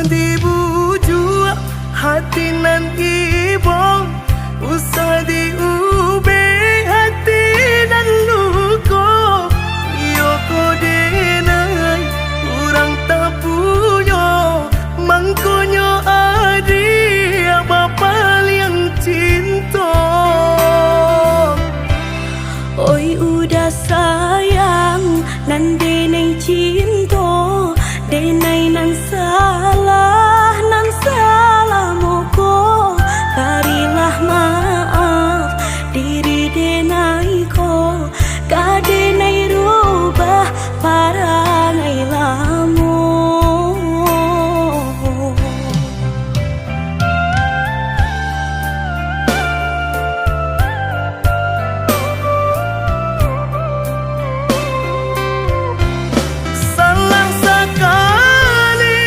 dibujuk hati nan ibong, usah diubah hati nan luko. Yo ko denai kurang tak punya, mangkonyo adik bapa yang cinta. Oi udah sayang nan denai cinta, denai nan salah moko. Berilah maaf diri denai ko, ka denai rubah parangai lamo. Salah sekali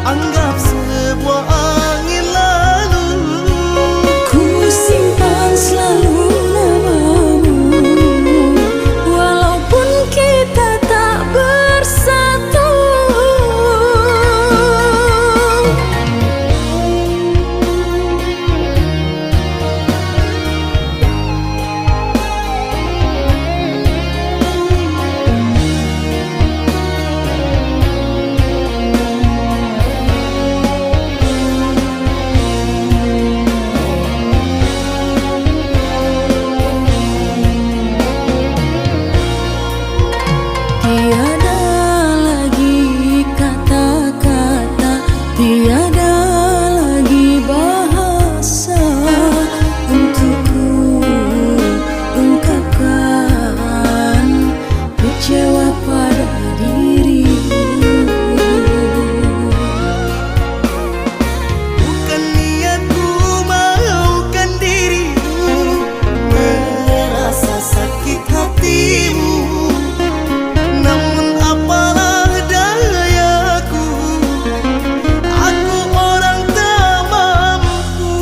anggap sebuah angin lalu. Ku simpan selalu namamu, walaupun kita tak bersatu. Tiada lagi kata-kata, tiada lagi bahasa untuk ku ungkapkan kecewa pada dirimu. Bukan niatku maukan dirimu, merasa sakit hatimu. Namun apalah dayaku, aku orang tak mampu.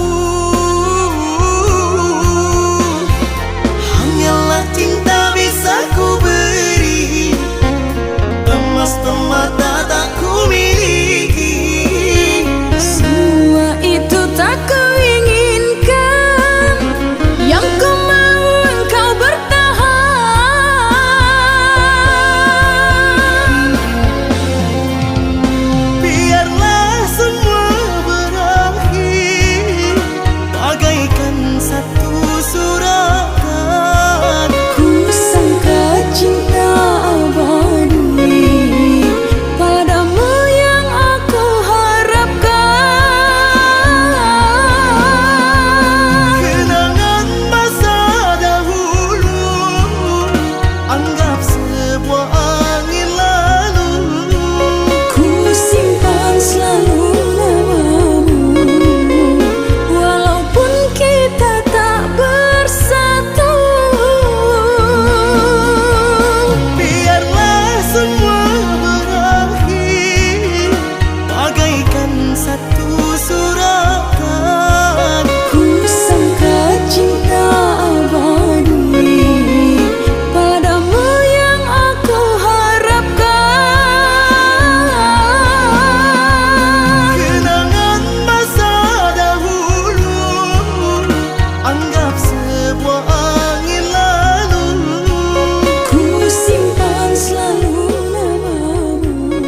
Hanyalah cinta bisa ku beri, emas permata tak ku miliki. Semua itu tak kuinginkan, yang ku mau engkau bertahan. Biarlah semua berakhir bagaikan satu suratan. Ku sangka cinta abadi padamu yang aku harapkan. Kenangan masa dahulu anggap sebuah angin lalu. Ku simpan selalu namamu, walaupun kita tak bersatu. Biarlah semua berakhir bagaikan satu suratan. Ku sangka cinta abadi padamu yang aku harapkan. Kenangan masa dahulu anggap sebuah angin lalu. Ku simpan selalu namamu,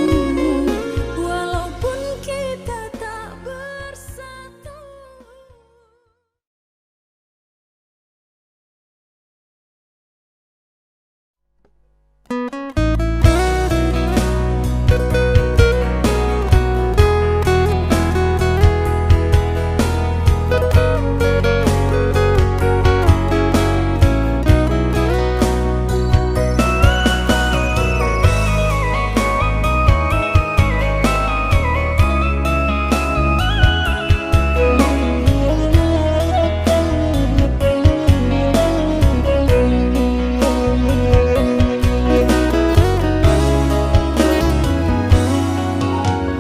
walaupun kita tak bersatu.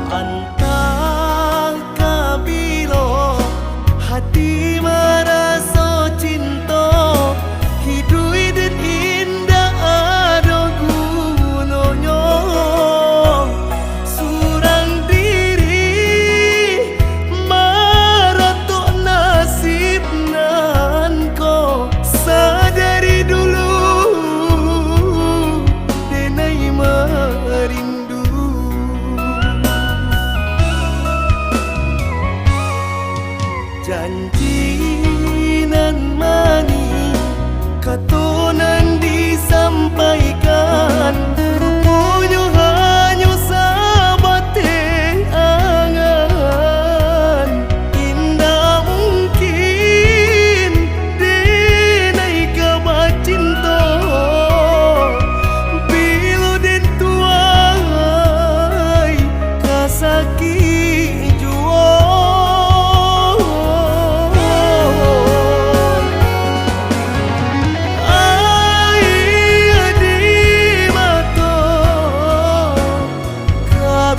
Entah kabilo hati merasa cinta, hidui dan indah ada gunanya. Surang diri maratok nasib nan ko sadari dulu denai merindu. Janji nan mani katonan disampaikan, rupanya hanya sabate angan. Indah mungkin denai kabar cinta, bila den tuai kasaki jua.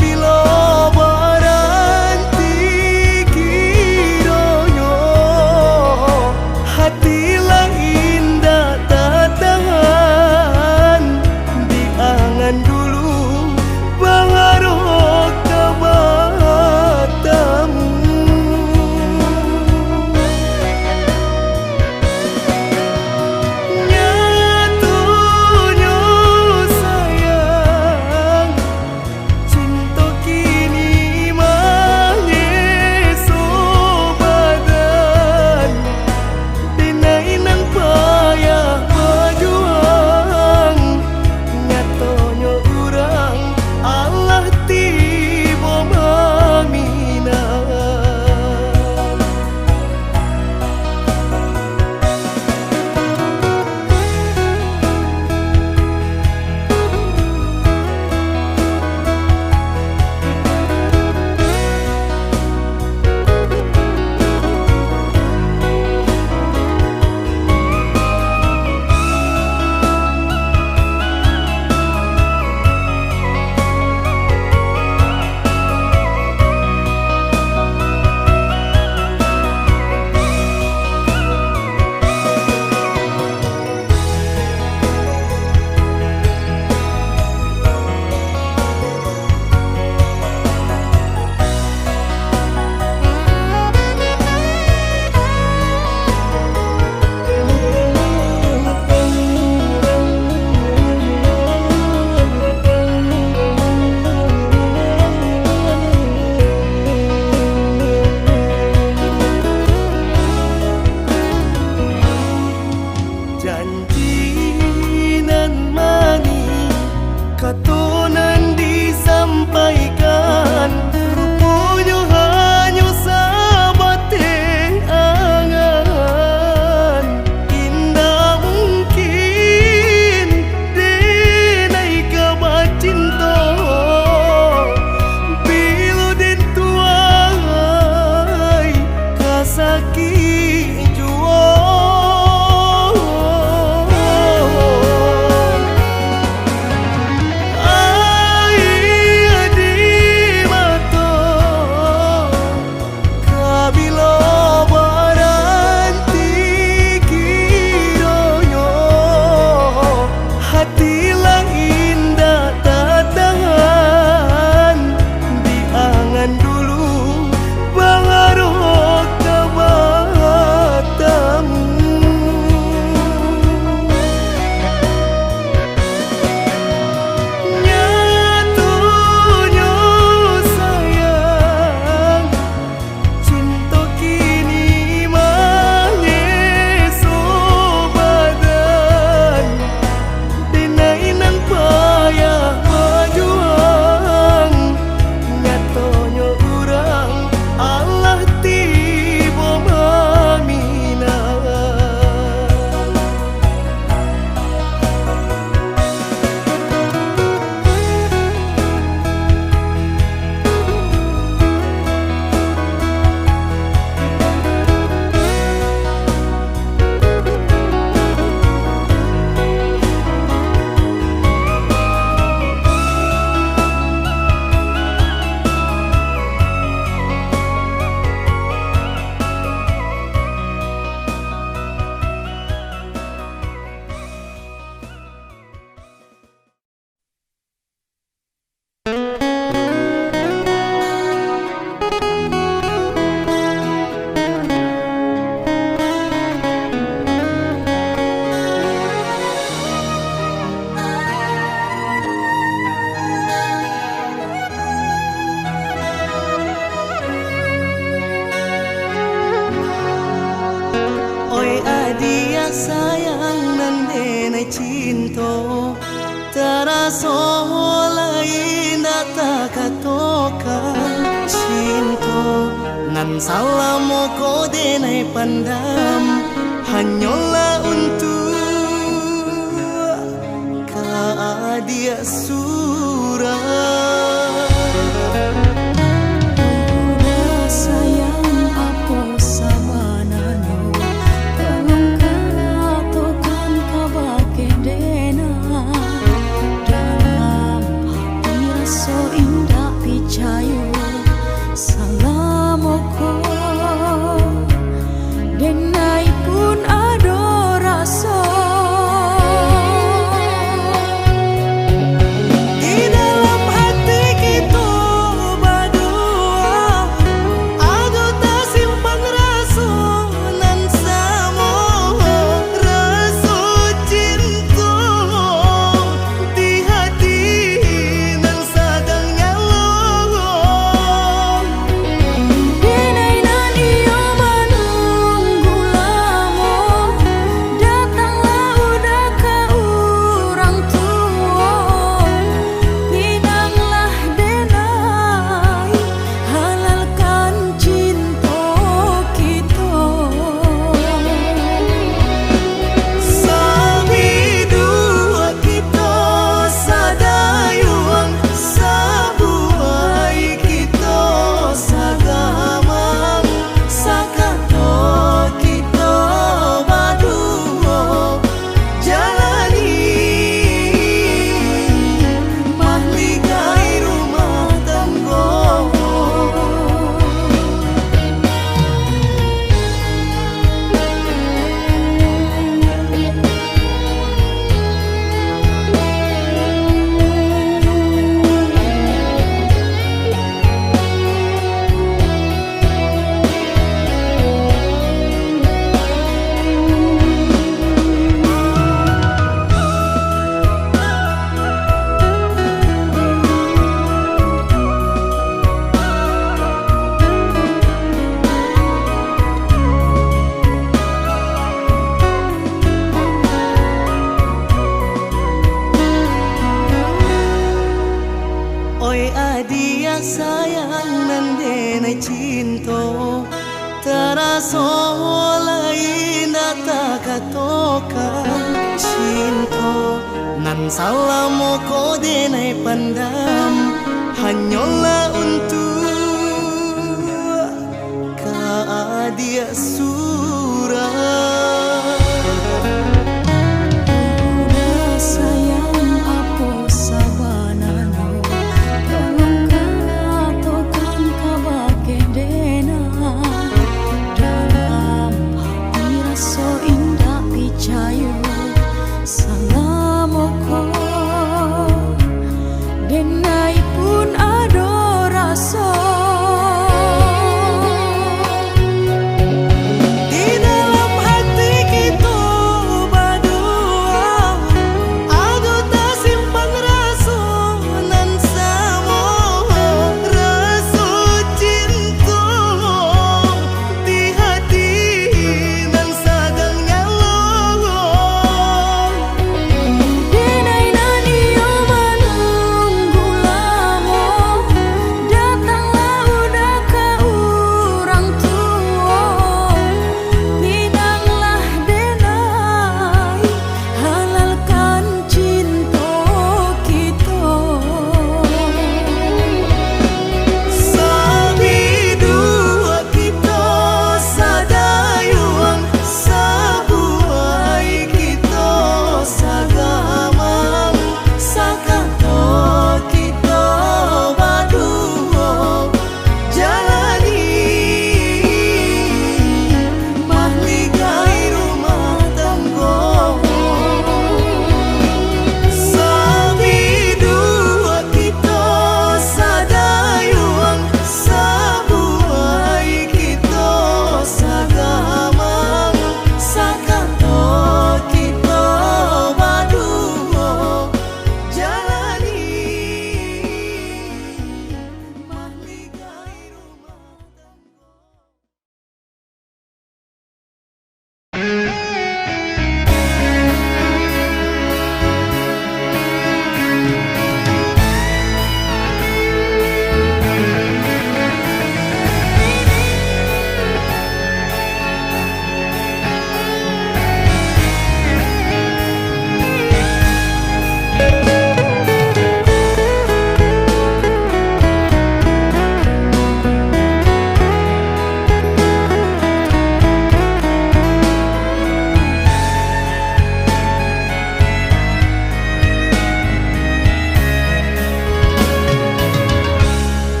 Bila bara sayang nan denai cinta taraso lain data katoka cinta nan salamo ko denai pandam hanyalah untuk dia surah. Dia sayang nan denai cinta taraso lain data katoka cinta nan salamo ko denai pandam hanyalah untuk dia surah. Denai pun adorasi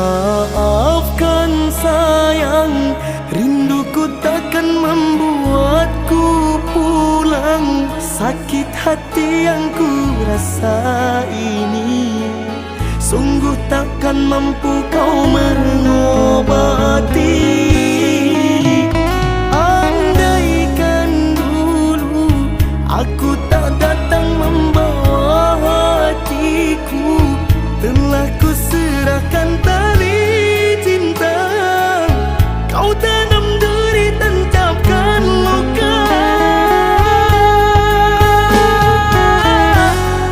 Maafkan sayang, rinduku takkan membuatku pulang. Sakit hati yang ku rasa ini sungguh takkan mampu kau mengobati. Andaikan dulu aku tak datang membawa hatiku, telah ku serahkan tali cinta. Kau tanam duri, tancapkan luka.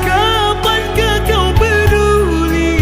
Kapankah kau peduli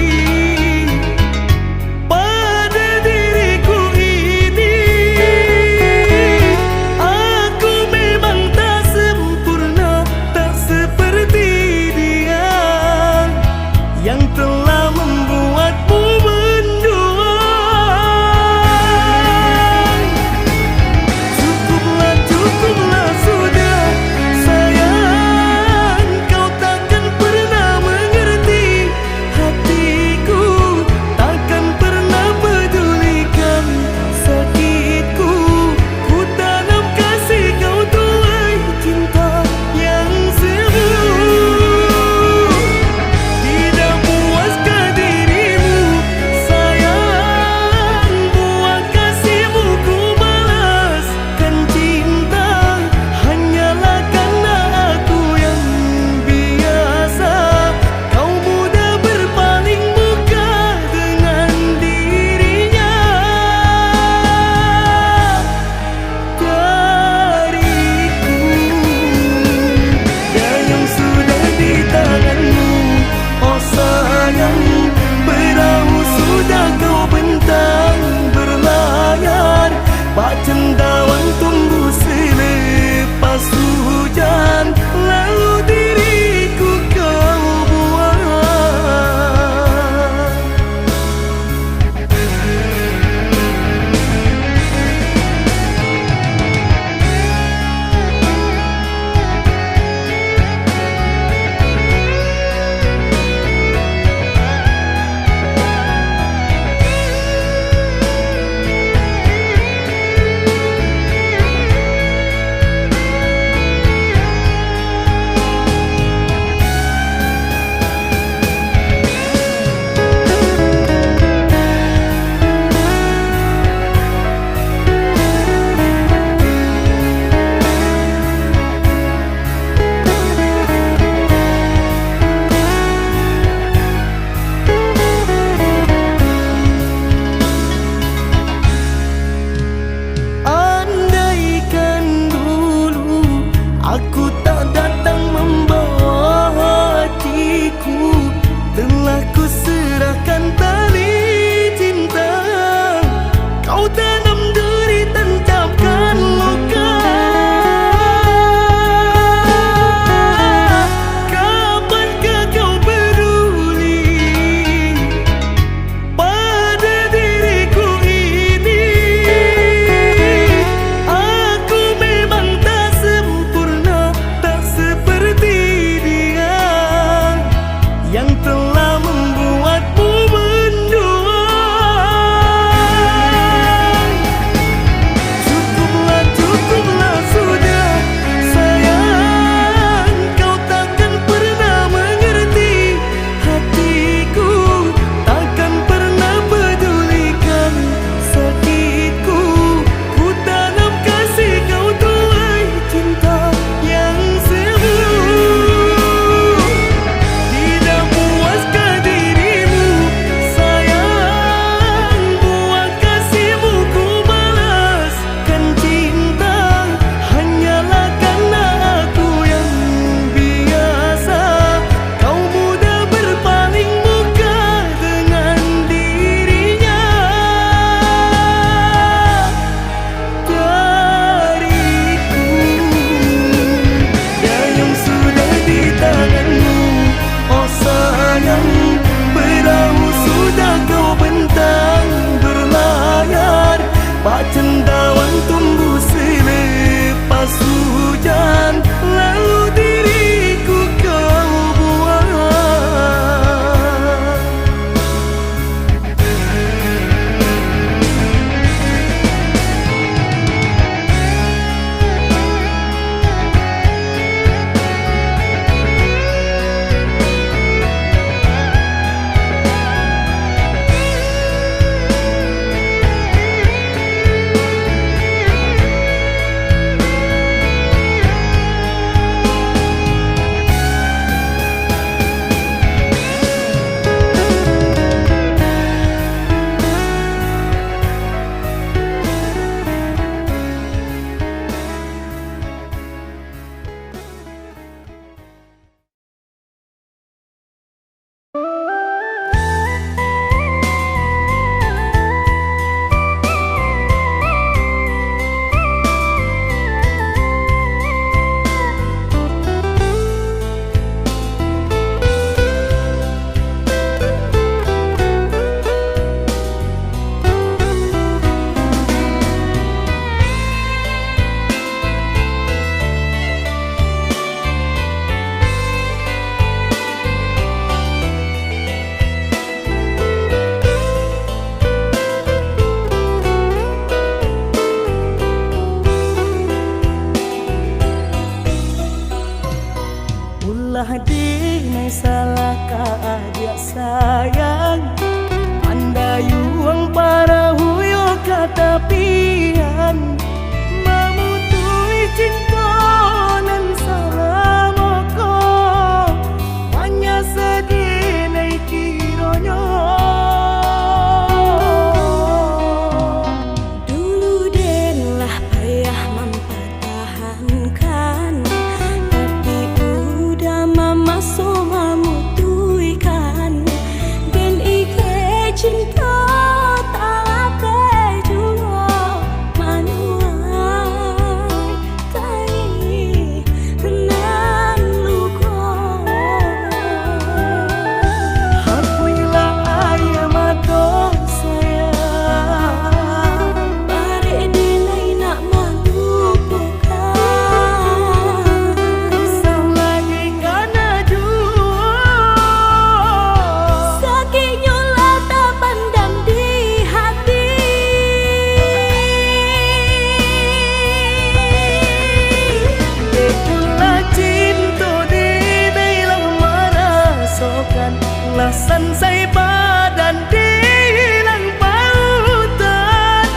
selesai badan di hilang pautan.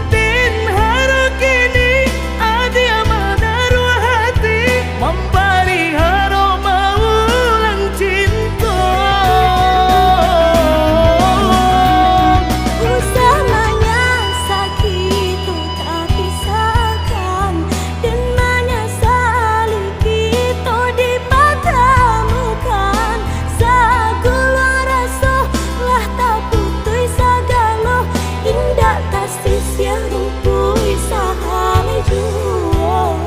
Din haru kini adi amana ruah hati memberi aroma ulang cinta. Bersamanya sakit tak pisahkan dan menyesali kita dipertemukan. Segala rasa lah tak putih segala indah tak sia rumpui sahami jua.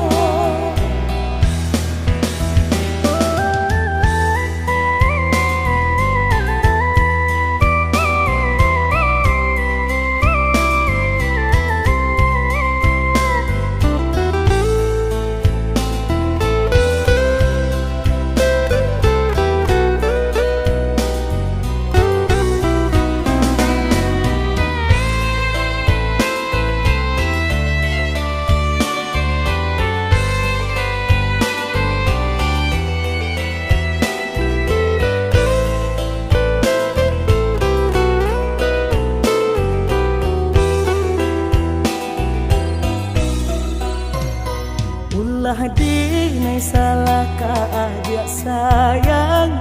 Ulah dinai salah kaajak sayang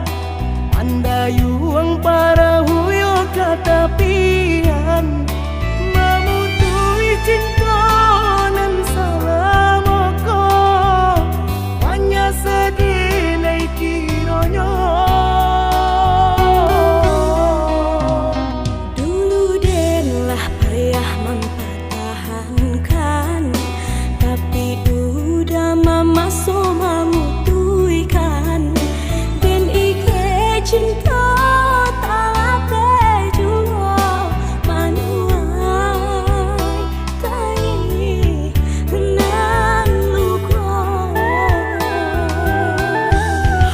Mandayuang para huyo katapian Mamutui cinta nan salah moko Hanya sedinai kironyo. Dulu denlah payah mempertahankan, tapi udah mama so mamutuikan. Dan ike cinta tak berjuang manuai tai nan luka.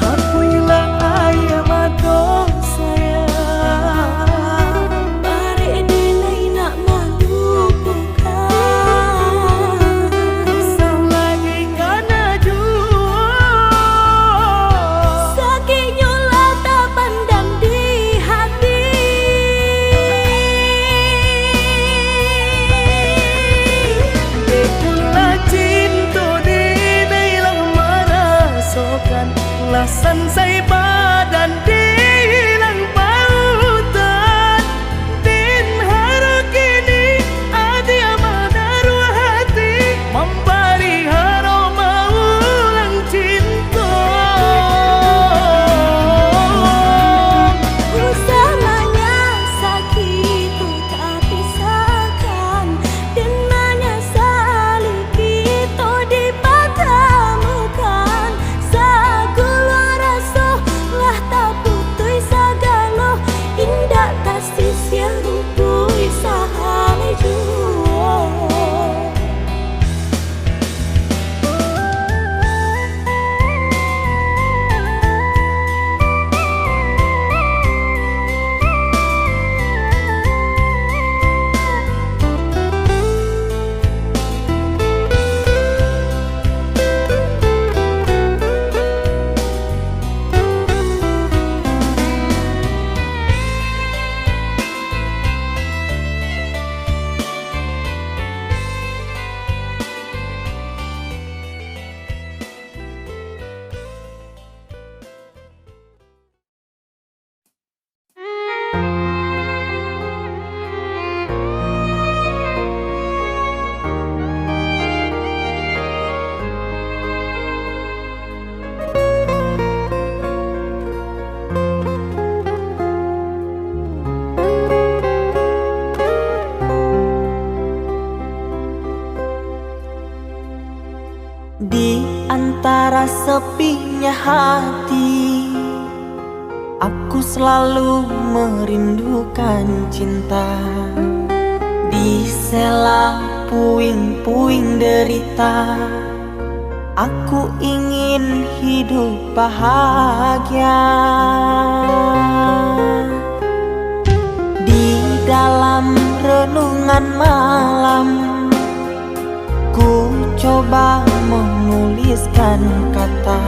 Hapuilah ayam atau sayang Bare denai nak melupakan. Sang lagi karena jua Sakitnya lah tak pandang di hati. Itulah cinta dinai lang merasakan Lasan say badan di hilang pautan. Din haru kini adi amana ruah hati memberi aroma ulang cinta. Bersamanya sakit tak pisahkan dan menyesali kita dipertemukan. Segala rasa lah tak putih segala indah tak sia rumpui sahami jua. Di antara sepinya hati, aku selalu merindukan cinta. Di sela puing-puing derita, aku ingin hidup bahagia. Di dalam renungan malam, ku coba menuliskan kata,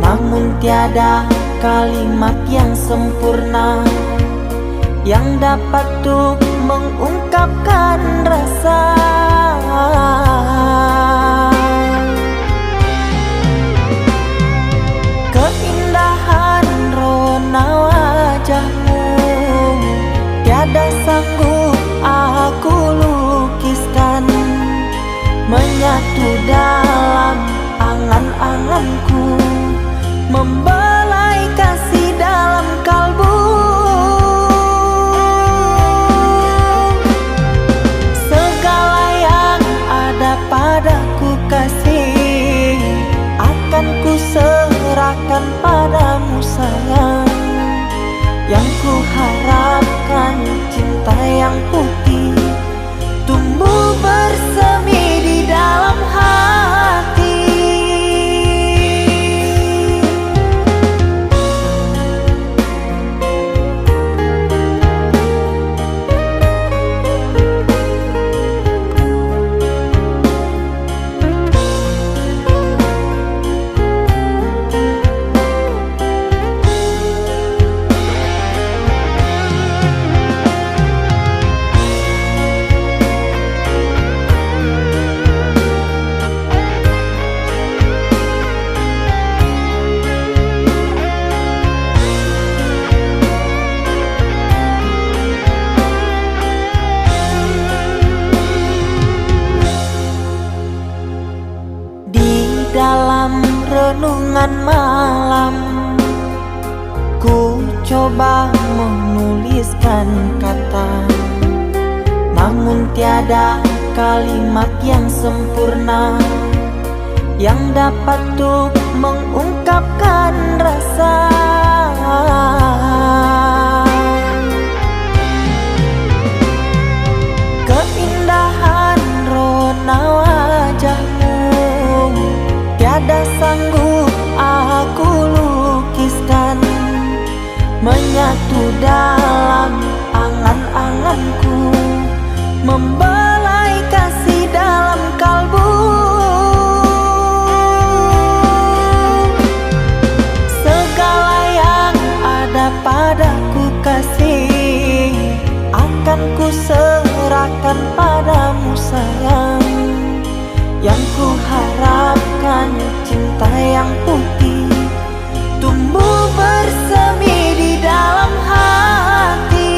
namun tiada kalimat yang sempurna yang dapat untuk mengungkapkan rasa. Keindahan rona wajahmu tiada sanggup aku lukiskan, menyatu dalam angan-anganku, membelai kasih dalam kalbu. Segala yang ada padaku kasih akan ku serahkan padamu sayang. Yang ku harapkan cinta yang putih tumbuh bersemi di dalam hati. Dalam renungan malam ku coba menuliskan kata, namun tiada kalimat yang sempurna yang dapat untuk mengungkapkan rasa. Keindahan rona wajahmu tiada sanggup aku lukiskan, menyatu dalam angan-anganku, membelai kasih dalam kalbu. Segala yang ada padaku kasih akan ku serahkan padamu sayang. Yang ku harapkan cinta yang putih tumbuh bersemi di dalam hati.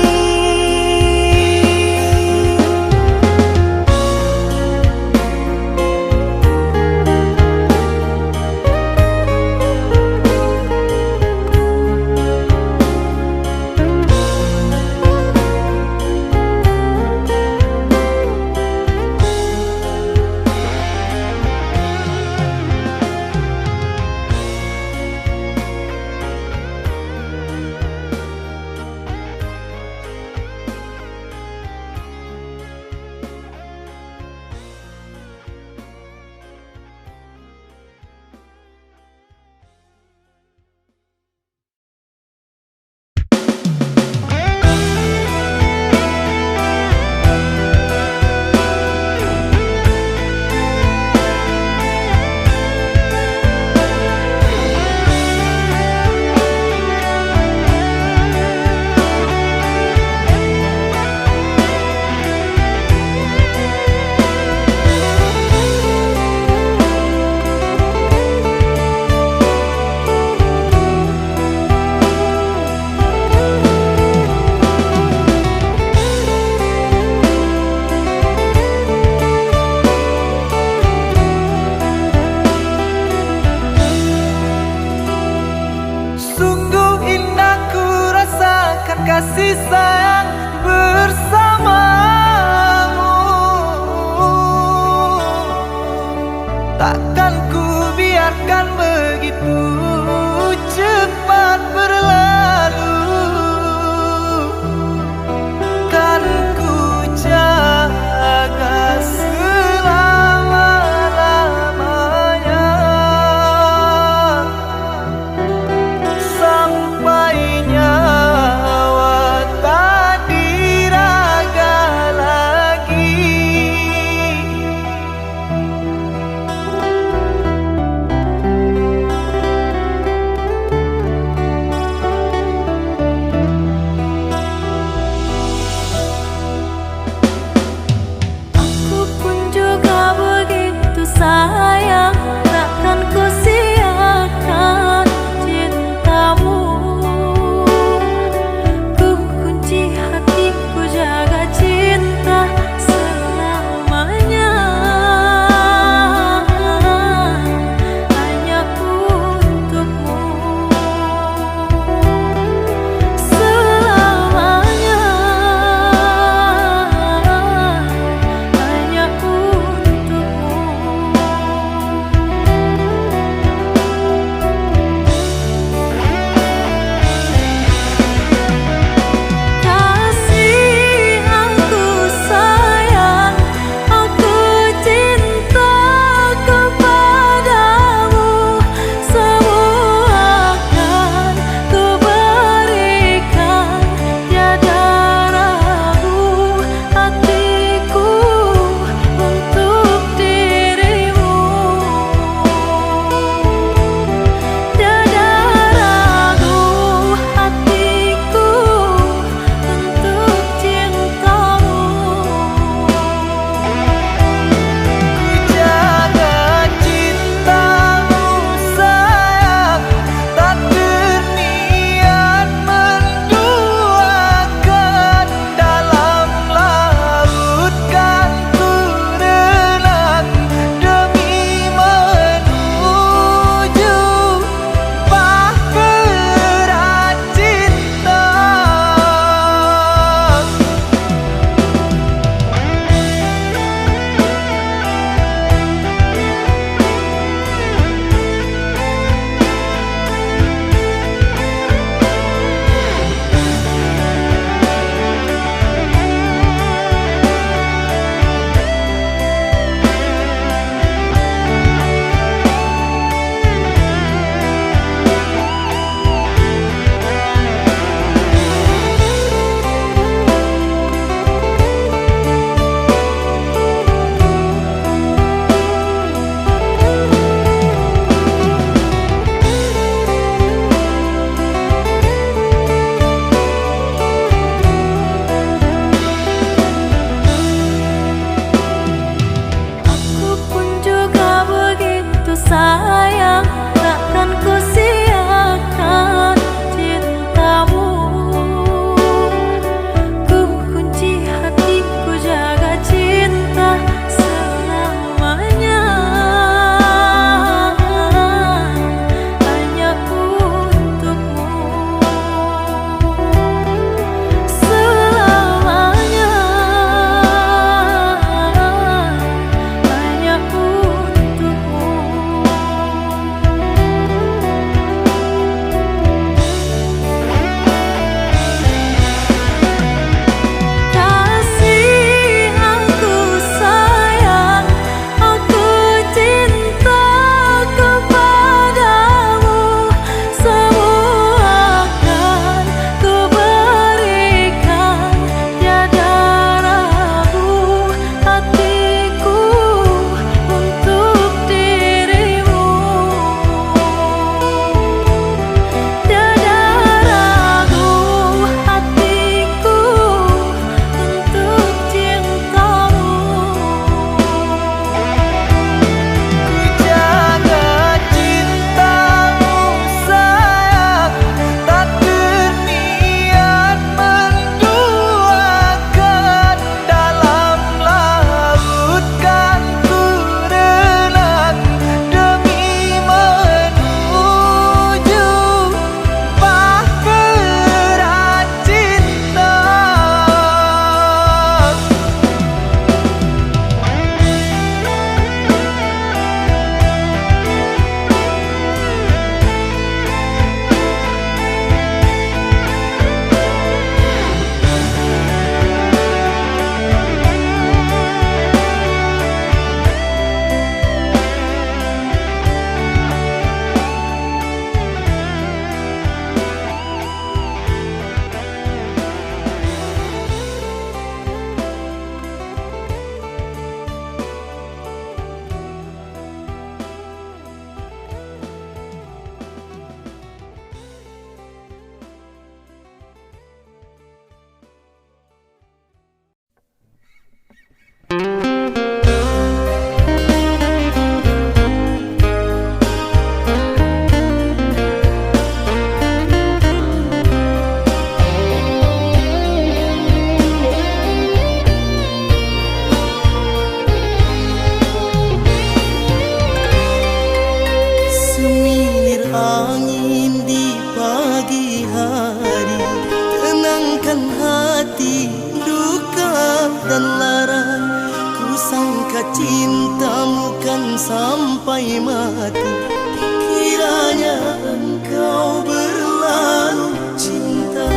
Jika cintamu kan sampai mati, kiranya engkau berlalu cinta.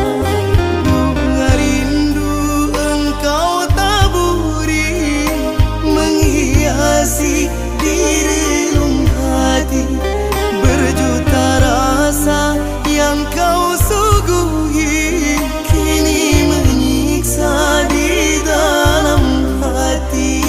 Bunga rindu engkau taburi, menghiasi di relung hati. Berjuta rasa yang kau suguhi, kini menyiksa di dalam hati.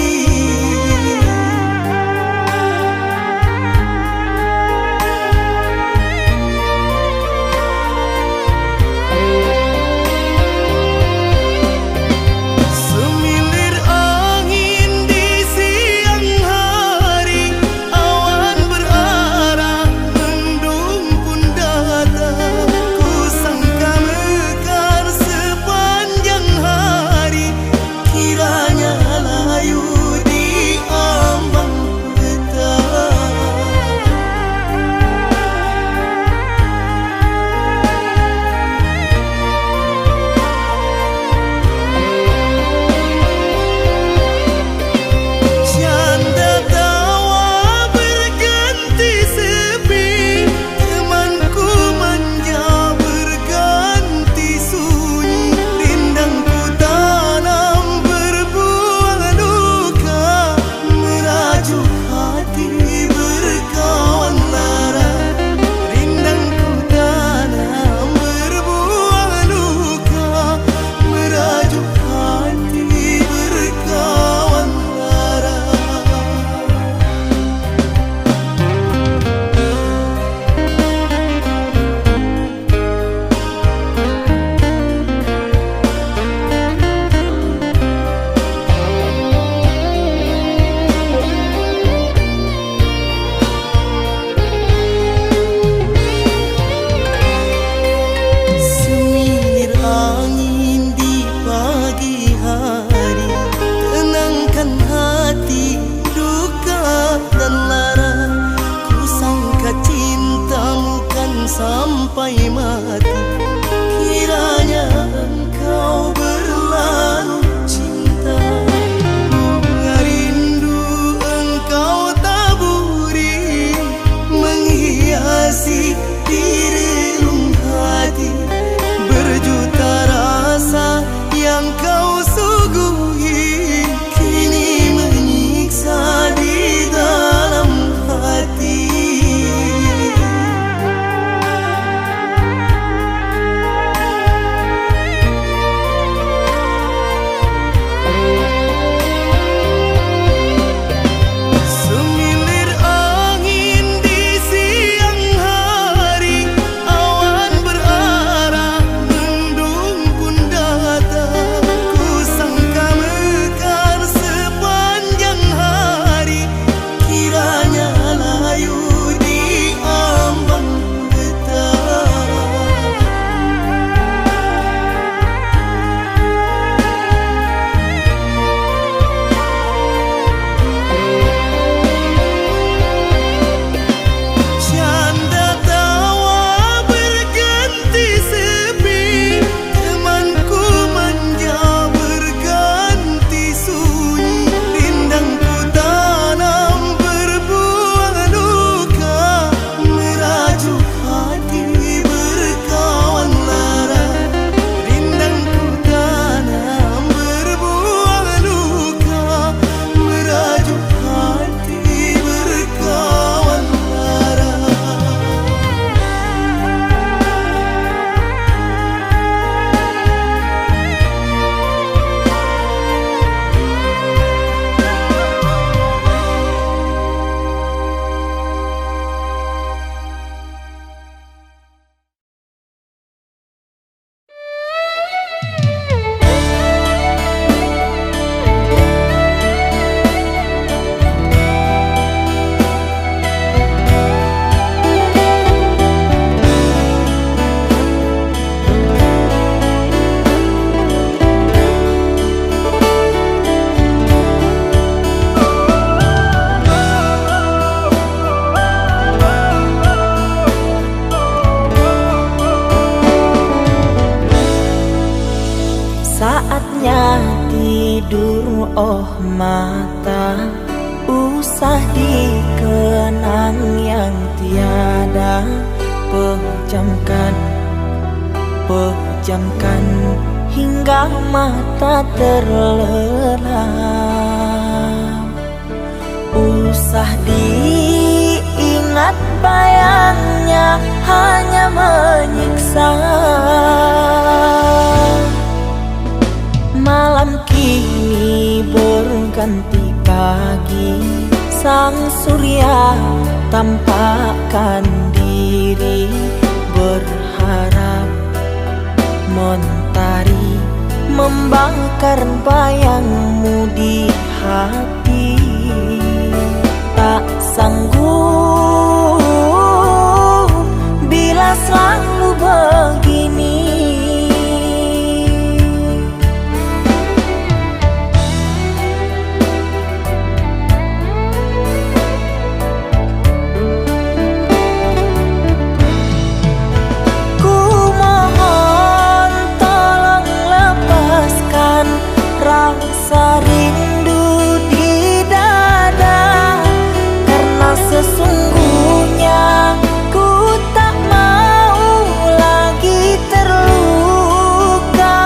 tidur oh mata, usah dikenang yang tiada. Pejamkan hingga mata terlelap. Usah diingat bayangnya hanya menyiksa. Malam kini berganti pagi, sang surya tampakkan diri, berharap mentari membakar bayangmu di hati. Tak sanggup bila selalu begini. Rasa rindu di dada, karena sesungguhnya ku tak mau lagi terluka.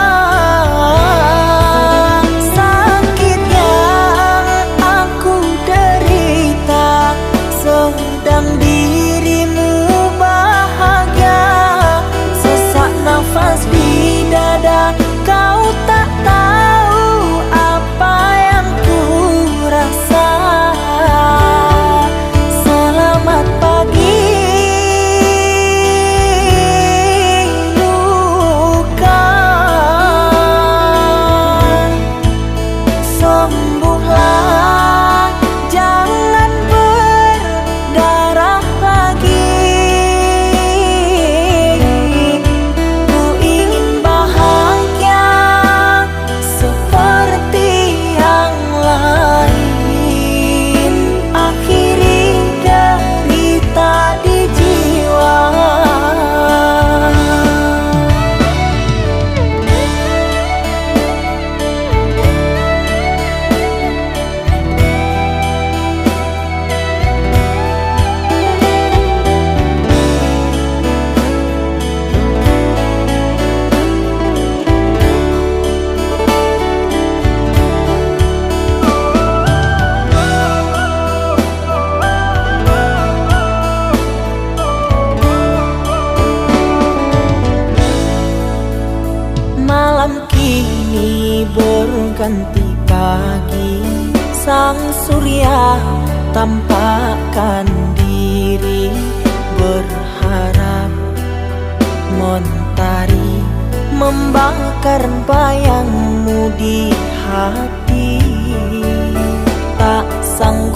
Sakit yang aku derita, sedang dirimu bahagia. Sesak nafas di dada, kau tak tahu apa yang ku rasa. Selamat pagi luka, sembuhlah jangan berdarah lagi. Ku ingin bahagia seperti yang lain, akhiri derita di jiwa. Malam kini berganti pagi, sang surya tampakkan diri, berharap mentari membakar bayangmu di hati. Tak sanggup